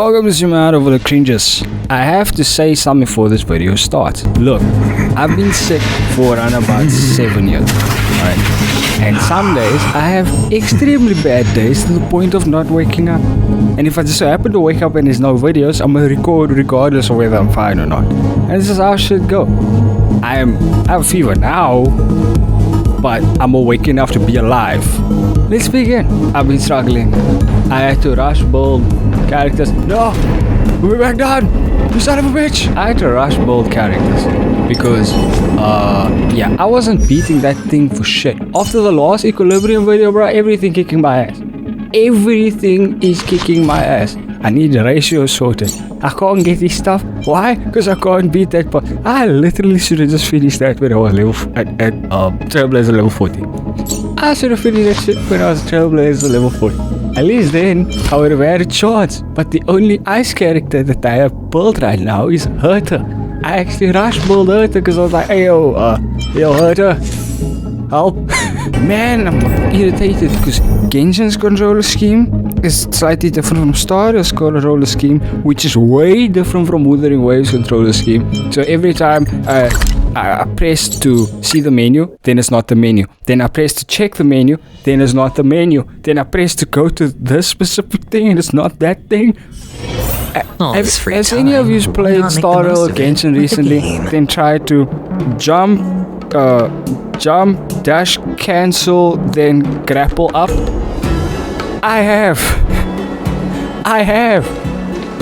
Welcome to Zoom Out Over the Cringes. I have to say something before this video starts. Look, I've been sick for around about 7 years, right? And some days I have extremely bad days to the point of not waking up. And if I just so happen to wake up and there's no videos, I'm gonna record regardless of whether I'm fine or not. And this is how shit go. I have a fever now, but I'm awake enough to be alive. Let's begin. I've been struggling. I had to rush build characters. No! We're back down! You son of a bitch! I had to rush build characters because, yeah, I wasn't beating that thing for shit. After the last Equilibrium video, bro, everything kicking my ass. Everything is kicking my ass. I need the ratio sorted. I can't get this stuff. Why? Because I can't beat that part. I literally should have just finished that when I was at Trailblazer level 40. I should have finished that shit when I was Trailblazer level 40. At least then, I would have had a chance. But the only ice character that I have built right now is Herta. I actually rushed build Herta because I was like, hey yo Herta, help. Man, I'm irritated because Genshin's controller scheme is slightly different from Stardust's controller scheme, which is way different from Wuthering Waves controller scheme. So every time I press to see the menu, then it's not the menu. Then I press to check the menu, then it's not the menu. Then I press to go to this specific thing and it's not that thing. Has any of you played Stardust or Genshin recently? Then try to jump, dash, cancel, then grapple up? I have.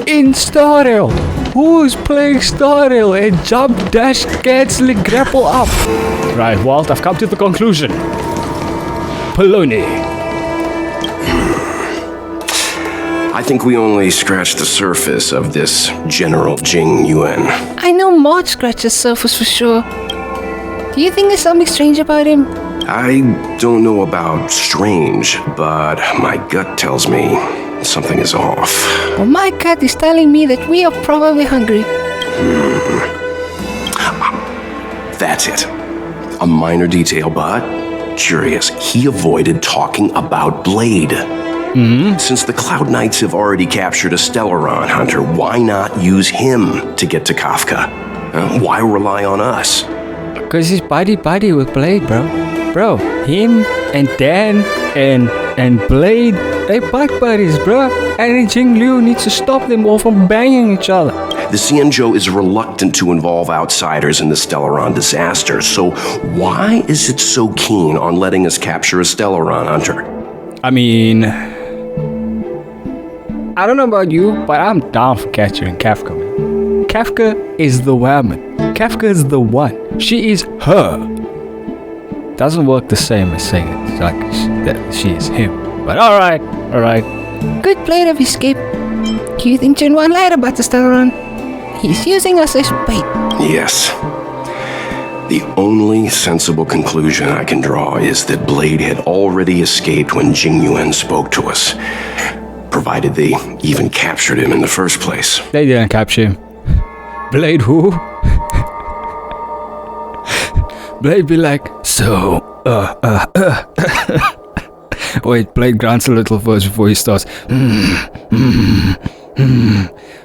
In Starrail. Who's playing Starrail and jump, dash, canceling, grapple up? Right, Walt, I've come to the conclusion. Polony. I think we only scratched the surface of this General Tingyun. I know Maud scratched the surface for sure. Do you think there's something strange about him? I don't know about strange, but my gut tells me something is off. Well, my gut is telling me that we are probably hungry. That's it. A minor detail, but curious. He avoided talking about Blade. Since the Cloud Knights have already captured a Stellaron hunter, why not use him to get to Kafka? Why rely on us? Because he's buddy with Blade, bro. Bro, him and Dan and Blade, they buddies, bro. And Jinglu needs to stop them all from banging each other. The Xianzhou is reluctant to involve outsiders in the Stellaron disaster, so why is it so keen on letting us capture a Stellaron hunter? I mean, I don't know about you, but I'm down for capturing Kafka, man. Kafka is the woman. Kafka is the one. She is her. Doesn't work the same as saying it like that she is him. But alright. Good plan of escape. Do you think Jinwan lied about the Stellaron? He's using us as bait. Yes. The only sensible conclusion I can draw is that Blade had already escaped when Tingyun spoke to us. Provided they even captured him in the first place. They didn't capture him. Blade who? Blade be like, so, Wait, Blade grunts a little first before he starts.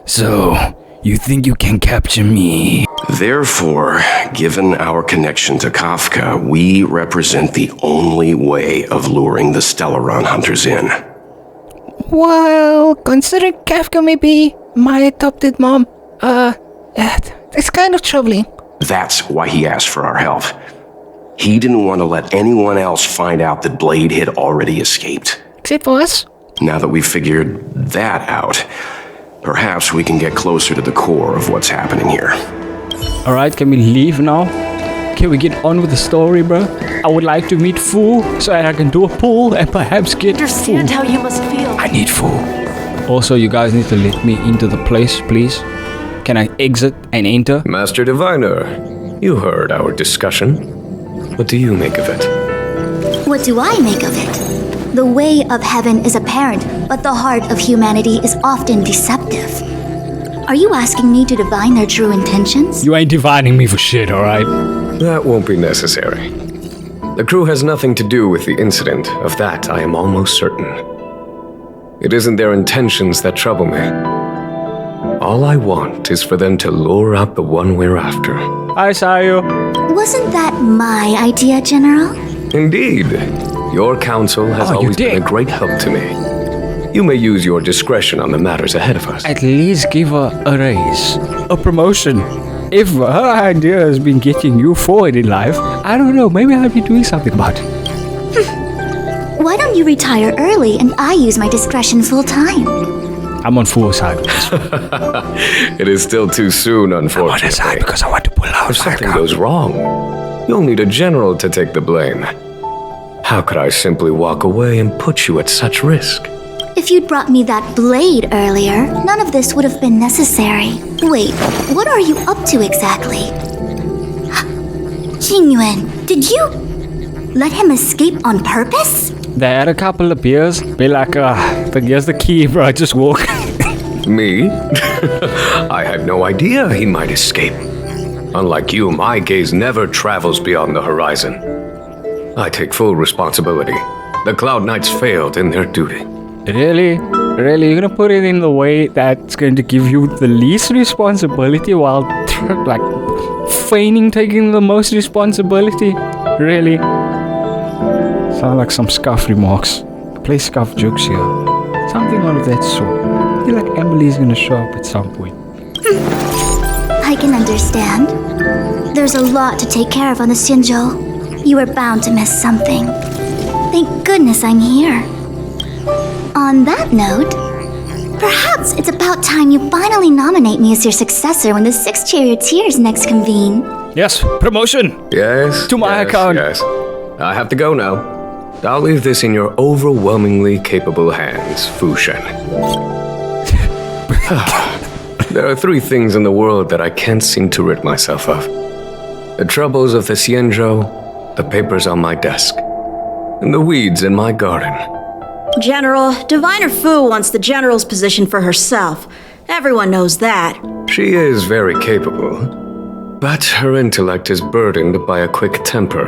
So, you think you can capture me? Therefore, given our connection to Kafka, we represent the only way of luring the Stellaron hunters in. Well, considering Kafka may be my adopted mom, it's kind of troubling. That's why he asked for our help. He didn't want to let anyone else find out that Blade had already escaped. Except for us? Now that we've figured that out, perhaps we can get closer to the core of what's happening here. Alright, can we leave now? Can we get on with the story, bro? I would like to meet Fu so that I can do a pull and perhaps get Understand Fu. how you must feel. I need Fu. Also, you guys need to let me into the place, please. Can I exit and enter? Master Diviner, you heard our discussion. What do you make of it? What do I make of it? The way of heaven is apparent, but the heart of humanity is often deceptive. Are you asking me to divine their true intentions? You ain't divining me for shit, alright? That won't be necessary. The crew has nothing to do with the incident. Of that, I am almost certain. It isn't their intentions that trouble me. All I want is for them to lure out the one we're after. Hi, Sayo. Wasn't that my idea, General? Indeed. Your counsel has Oh, you always been did. a great help to me. You may use your discretion on the matters ahead of us. At least give her a raise. A promotion. If her idea has been getting you forward in life, I don't know, maybe I'll be doing something about it. Why don't you retire early and I use my discretion full time? I'm on full side. It is still too soon, I'm on unfortunately. his side because I want to pull out If my something account. goes wrong, you'll need a general to take the blame. How could I simply walk away and put you at such risk? If you'd brought me that blade earlier, none of this would have been necessary. Wait, what are you up to exactly? Tingyun, did you let him escape on purpose? They had a couple of beers. Be like, here's the key, bro. Just walk. Me? I had no idea he might escape. Unlike you, my gaze never travels beyond the horizon. I take full responsibility. The Cloud Knights failed in their duty. Really? Really? You're gonna put it in the way that's going to give you the least responsibility while, like, feigning taking the most responsibility? Really? Sound like some scuff remarks. Play scuff jokes here. Something of that sort. I feel like Emily's gonna show up at some point. I can understand. There's a lot to take care of on the Xinzhou. You were bound to miss something. Thank goodness I'm here. On that note, perhaps it's about time you finally nominate me as your successor when the 6 charioteers next convene. Yes, promotion! Yes? To my yes, account. Yes. I have to go now. I'll leave this in your overwhelmingly capable hands, Fu Shen. There are 3 things in the world that I can't seem to rid myself of. The troubles of the Xianzhou, the papers on my desk, and the weeds in my garden. General, Diviner Fu wants the General's position for herself. Everyone knows that. She is very capable, but her intellect is burdened by a quick temper.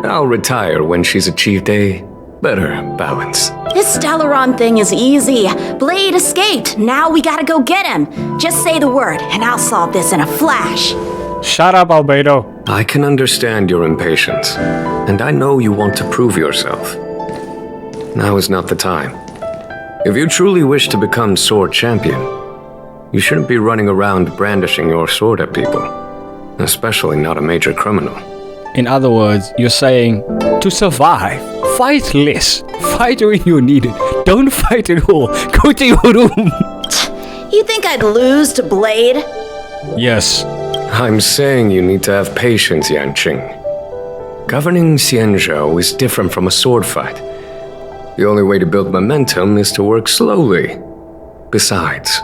I'll retire when she's achieved a better balance. This Stellaron thing is easy. Blade escaped. Now we gotta go get him. Just say the word, and I'll solve this in a flash. Shut up, Albedo. I can understand your impatience, and I know you want to prove yourself. Now is not the time. If you truly wish to become sword champion, you shouldn't be running around brandishing your sword at people, especially not a major criminal. In other words, you're saying, to survive, fight less. Fight when you need it. Don't fight at all. Go to your room. You think I'd lose to Blade? Yes. I'm saying you need to have patience, Yanqing. Governing Xianzhou is different from a sword fight. The only way to build momentum is to work slowly. Besides,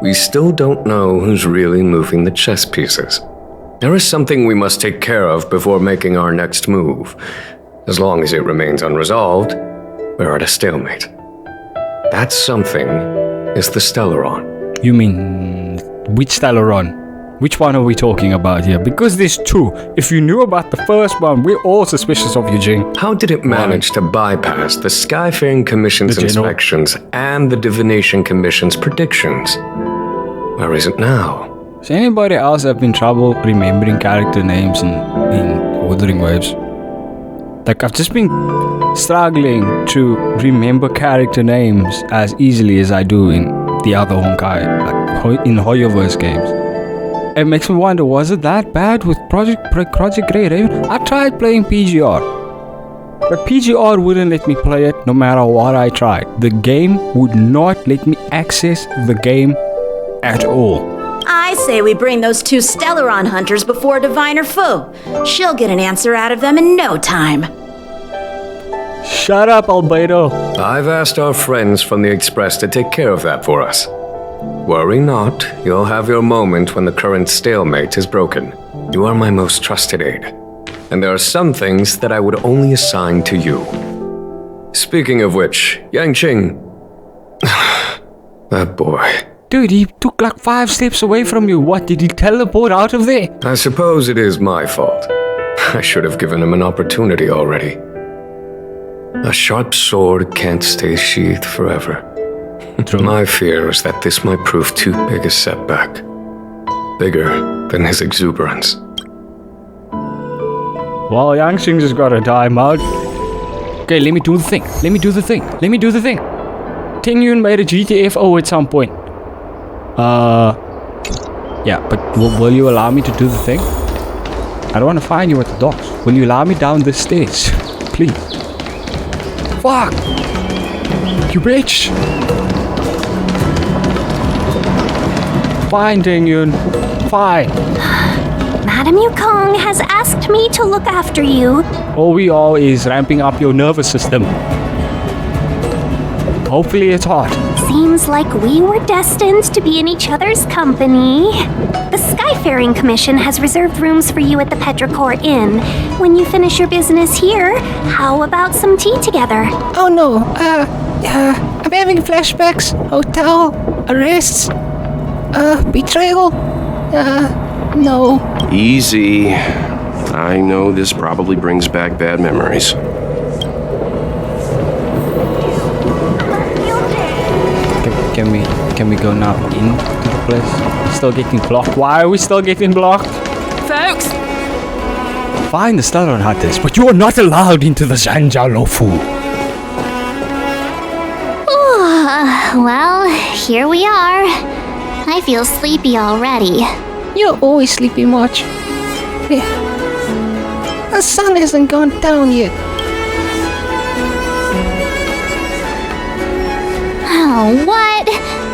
we still don't know who's really moving the chess pieces. There is something we must take care of before making our next move. As long as it remains unresolved, we're at a stalemate. That something is the Stellaron. You mean, which Stellaron? Which one are we talking about here? Because there's 2. If you knew about the first one, we're all suspicious of you, Jing. How did it manage to bypass the Skyfaring Commission's The general. inspections and the Divination Commission's predictions? Where is it now? Does anybody else have been trouble remembering character names in Ordering Waves? Like, I've just been struggling to remember character names as easily as I do in the other Honkai, like in Hoyoverse games. It makes me wonder, was it that bad with Project Grey Raven? I tried playing PGR, but PGR wouldn't let me play it no matter what I tried. The game would not let me access the game at all. I say we bring those 2 Stellaron hunters before Diviner Fu. She'll get an answer out of them in no time. Shut up, Albedo. I've asked our friends from the Express to take care of that for us. Worry not, you'll have your moment when the current stalemate is broken. You are my most trusted aide, and there are some things that I would only assign to you. Speaking of which, Yanqing... that boy... Dude, he took like 5 steps away from you. What, did he teleport out of there? I suppose it is my fault. I should have given him an opportunity already. A sharp sword can't stay sheathed forever. My fear is that this might prove too big a setback. Bigger than his exuberance. Well, Yangxing just got a timeout. Okay, let me do the thing. Tingyun made a GTFO at some point. Yeah, but will you allow me to do the thing? I don't want to find you at the docks. Will you allow me down the stairs? Please. Fuck! You bitch! Fine, Tingyun. Fine. Madam Yukong has asked me to look after you. All we are is ramping up your nervous system. Hopefully it's hot. Seems like we were destined to be in each other's company. The Skyfaring Commission has reserved rooms for you at the Petrichor Inn. When you finish your business here, how about some tea together? Oh no, I'm having flashbacks. Hotel, arrests, betrayal. No. Easy. I know this probably brings back bad memories. Can we go now into the place? Still getting blocked. Why are we still getting blocked? Folks! Find the Stellar Hunters, but you are not allowed into the Zanjalofu. Well, here we are. I feel sleepy already. You're always sleepy, March. Yeah. The sun hasn't gone down yet. Oh, what?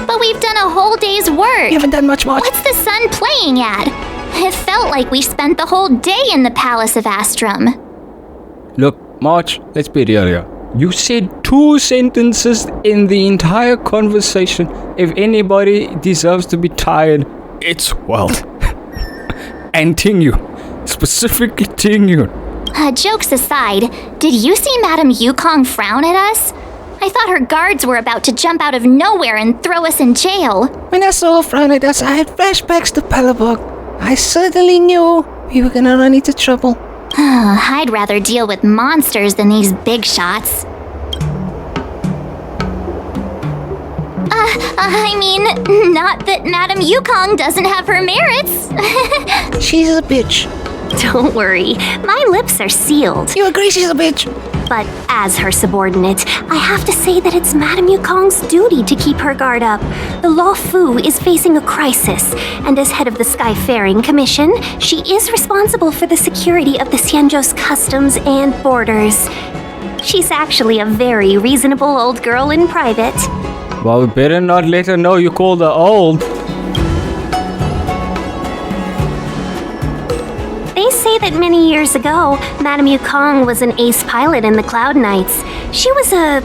But we've done a whole day's work. You haven't done much, March. What's the sun playing at? It felt like we spent the whole day in the Palace of Astrum. Look, March, let's be real here. You said 2 sentences in the entire conversation. If anybody deserves to be tired, it's Welt. And Tingyun. Specifically Tingyun. Jokes aside, did you see Madame Yukong frown at us? I thought her guards were about to jump out of nowhere and throw us in jail. When I saw her frown at us, I had flashbacks to Palabok. I certainly knew we were gonna run into trouble. I'd rather deal with monsters than these big shots. I mean, not that Madame Yukong doesn't have her merits. She's a bitch. Don't worry, my lips are sealed. You agree she's a bitch? But as her subordinate, I have to say that it's Madame Yukong's duty to keep her guard up. The Law Fu is facing a crisis, and as head of the Skyfaring Commission, she is responsible for the security of the Xianzhou's customs and borders. She's actually a very reasonable old girl in private. Well, we better not let her know you called her old. They say that many years ago, Madame Yukong was an ace pilot in the Cloud Knights. She was a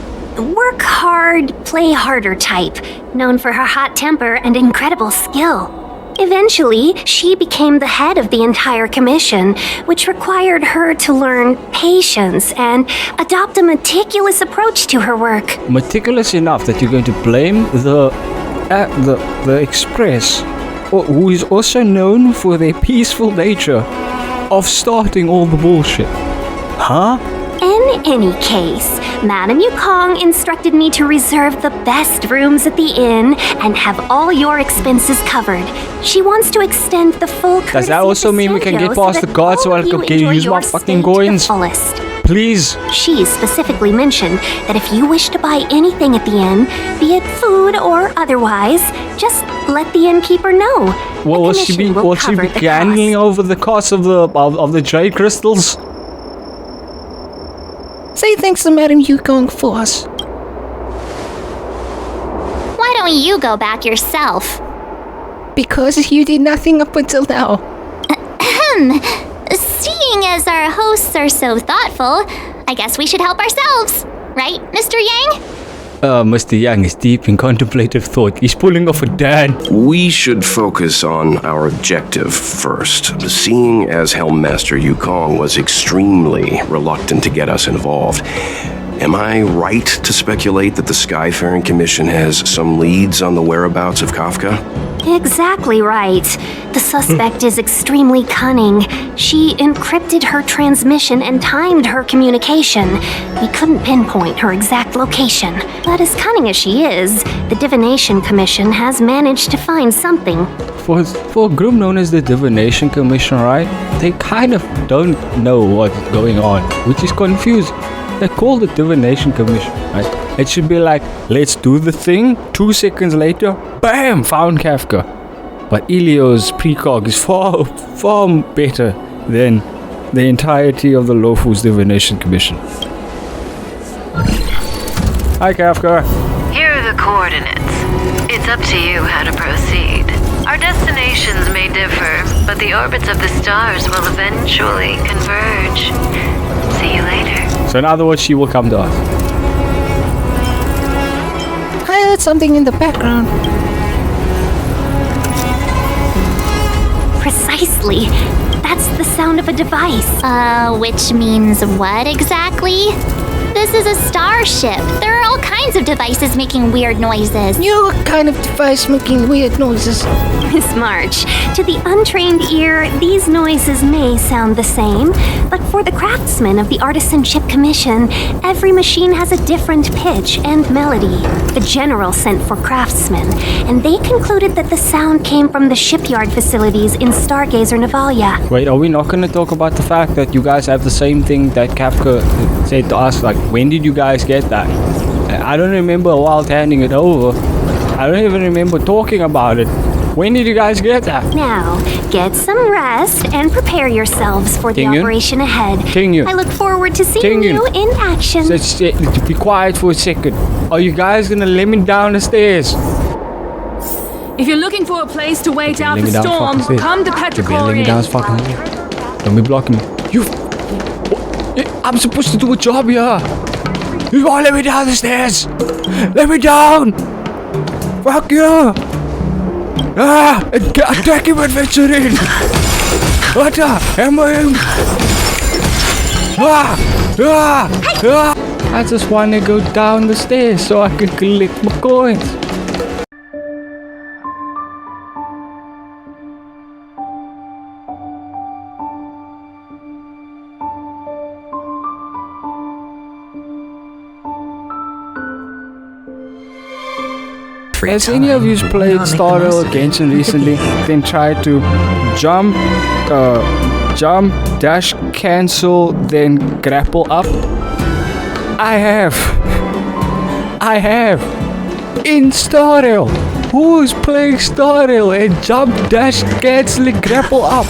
work hard, play harder type, known for her hot temper and incredible skill. Eventually, she became the head of the entire commission, which required her to learn patience and adopt a meticulous approach to her work. Meticulous enough that you're going to blame the Express, who is also known for their peaceful nature of starting all the bullshit. Huh? In any case, Madame Yukong instructed me to reserve the best rooms at the inn and have all your expenses covered. She wants to extend the full courtesy Does that also mean we can get past the guards so I can use my fucking coins? Please. She specifically mentioned that if you wish to buy anything at the inn, be it food or otherwise, just let the innkeeper know. Well, will she be gambling over the cost of the jade crystals? Say thanks to Madame Yukong for us. Why don't you go back yourself? Because you did nothing up until now. Seeing as our hosts are so thoughtful, I guess we should help ourselves. Right, Mr. Yang? Mr. Yang is deep in contemplative thought. He's pulling off a dad. We should focus on our objective first. Seeing as Helmmaster Yukong was extremely reluctant to get us involved, am I right to speculate that the Skyfaring Commission has some leads on the whereabouts of Kafka? Exactly right. The suspect is extremely cunning. She encrypted her transmission and timed her communication. We couldn't pinpoint her exact location. But as cunning as she is, the Divination Commission has managed to find something. For a group known as the Divination Commission, right? They kind of don't know what's going on, which is confusing. They call the Divination Commission, right? It should be like, let's do the thing. 2 seconds later, bam, found Kafka. But Elio's precog is far better than the entirety of the Lofu's Divination Commission. Hi, Kafka. Here are the coordinates. It's up to you how to proceed. Our destinations may differ, but the orbits of the stars will eventually converge. See you later. So in other words, she will come to us. I heard something in the background. Precisely. That's the sound of a device. Which means what exactly? This is a starship. There are all kinds of devices making weird noises. You're a kind of device making weird noises. Miss March, to the untrained ear, these noises may sound the same, but for the craftsmen of the Artisanship Commission, every machine has a different pitch and melody. The General sent for craftsmen, and they concluded that the sound came from the shipyard facilities in Stargazer Navalia. Wait, are we not going to talk about the fact that you guys have the same thing that Kafka said to us? Like, when did you guys get that? I don't remember Wild handing it over. I don't even remember talking about it. When did you guys get that? Now, get some rest and prepare yourselves for the TINGYUN? operation ahead. TINGYUN. I look forward to seeing TINGYUN. you in action. Let's be quiet for a second. Are you guys going to let me down the stairs? If you're looking for a place to wait out Let the me down storm, fucking stairs. come to Let me Petrichor down Inn. fucking stairs. Don't be blocking me. I'm supposed to do a job here. You won't let me down the stairs. Let me down. Fuck you. Attack him, adventuring. What the? Hammer him. I just want to go down the stairs so I can collect my coins. Has any of you played Star Rail or Genshin recently? Then tried to jump, dash, cancel, then grapple up? I have. In Star Rail. Who is playing Star Rail and jump, dash, cancel, and grapple up?